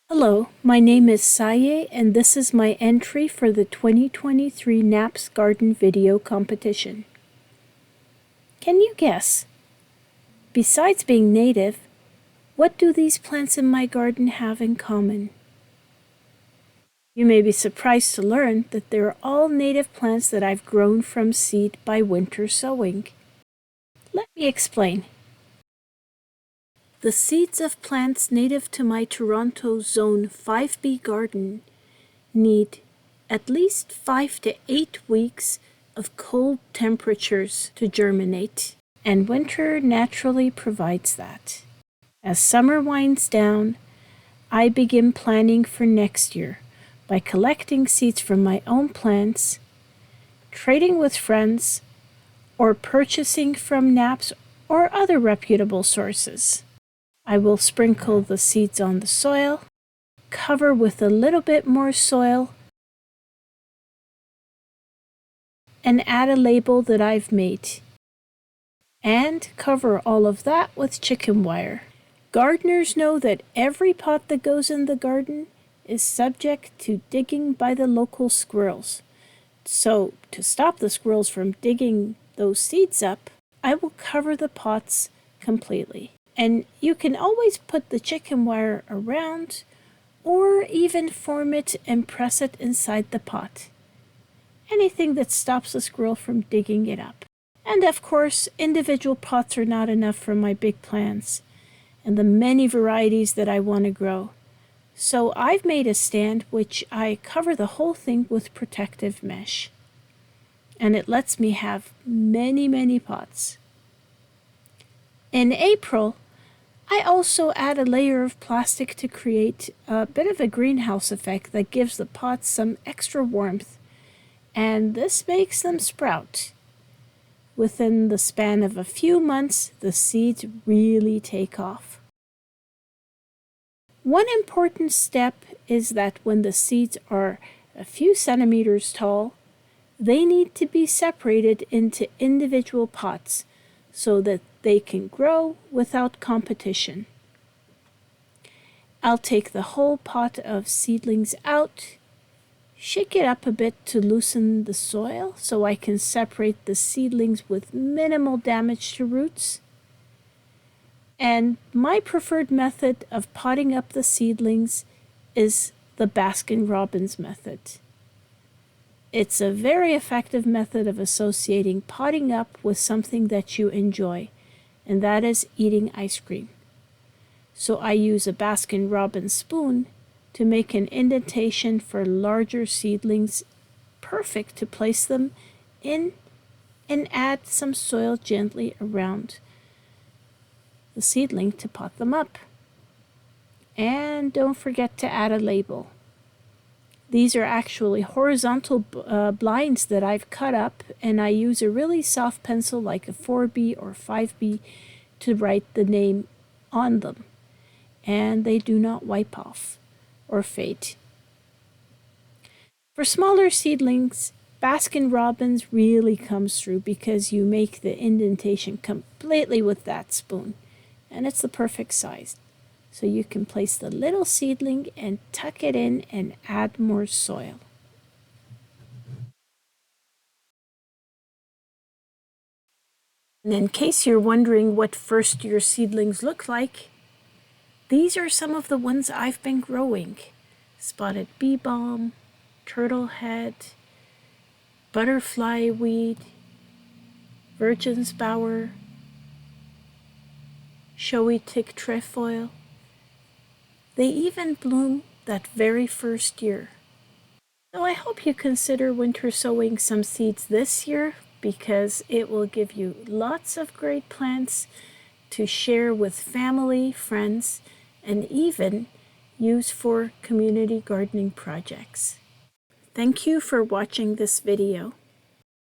Hello, my name is Saye and this is my entry for the 2023 Naps Garden Video Competition. Can you guess? Besides being native, what do these plants in my garden have in common? You may be surprised to learn that they're all native plants that I've grown from seed by winter sowing. Let me explain. The seeds of plants native to my Toronto Zone 5B garden need at least 5 to 8 weeks of cold temperatures to germinate, and winter naturally provides that. As summer winds down, I begin planning for next year by collecting seeds from my own plants, trading with friends, or purchasing from Naps or other reputable sources. I will sprinkle the seeds on the soil, cover with a little bit more soil, and add a label that I've made. And cover all of that with chicken wire. Gardeners know that every pot that goes in the garden is subject to digging by the local squirrels. So, to stop the squirrels from digging those seeds up, I will cover the pots completely. And you can always put the chicken wire around or even form it and press it inside the pot. Anything that stops the squirrel from digging it up. And of course, individual pots are not enough for my big plants and the many varieties that I want to grow. So I've made a stand which I cover the whole thing with protective mesh. And it lets me have many pots. In April, I also add a layer of plastic to create a bit of a greenhouse effect that gives the pots some extra warmth, and this makes them sprout. Within the span of a few months, the seeds really take off. One important step is that when the seeds are a few centimeters tall, they need to be separated into individual pots so that they can grow without competition. I'll take the whole pot of seedlings out, shake it up a bit to loosen the soil so I can separate the seedlings with minimal damage to roots. And my preferred method of potting up the seedlings is the Baskin-Robbins method. It's a very effective method of associating potting up with something that you enjoy, and that is eating ice cream. So I use a Baskin-Robbins spoon to make an indentation for larger seedlings, perfect to place them in, and add some soil gently around the seedling to pot them up. And don't forget to add a label. These are actually horizontal blinds that I've cut up, and I use a really soft pencil like a 4B or 5B to write the name on them, and they do not wipe off or fade. For smaller seedlings, Baskin-Robbins really comes through because you make the indentation completely with that spoon, and it's the perfect size. So you can place the little seedling and tuck it in and add more soil. And in case you're wondering what first-year seedlings look like, these are some of the ones I've been growing. Spotted bee balm, turtle head, butterfly weed, virgin's bower, showy tick trefoil. They even bloom that very first year. So I hope you consider winter sowing some seeds this year because it will give you lots of great plants to share with family, friends, and even use for community gardening projects. Thank you for watching this video.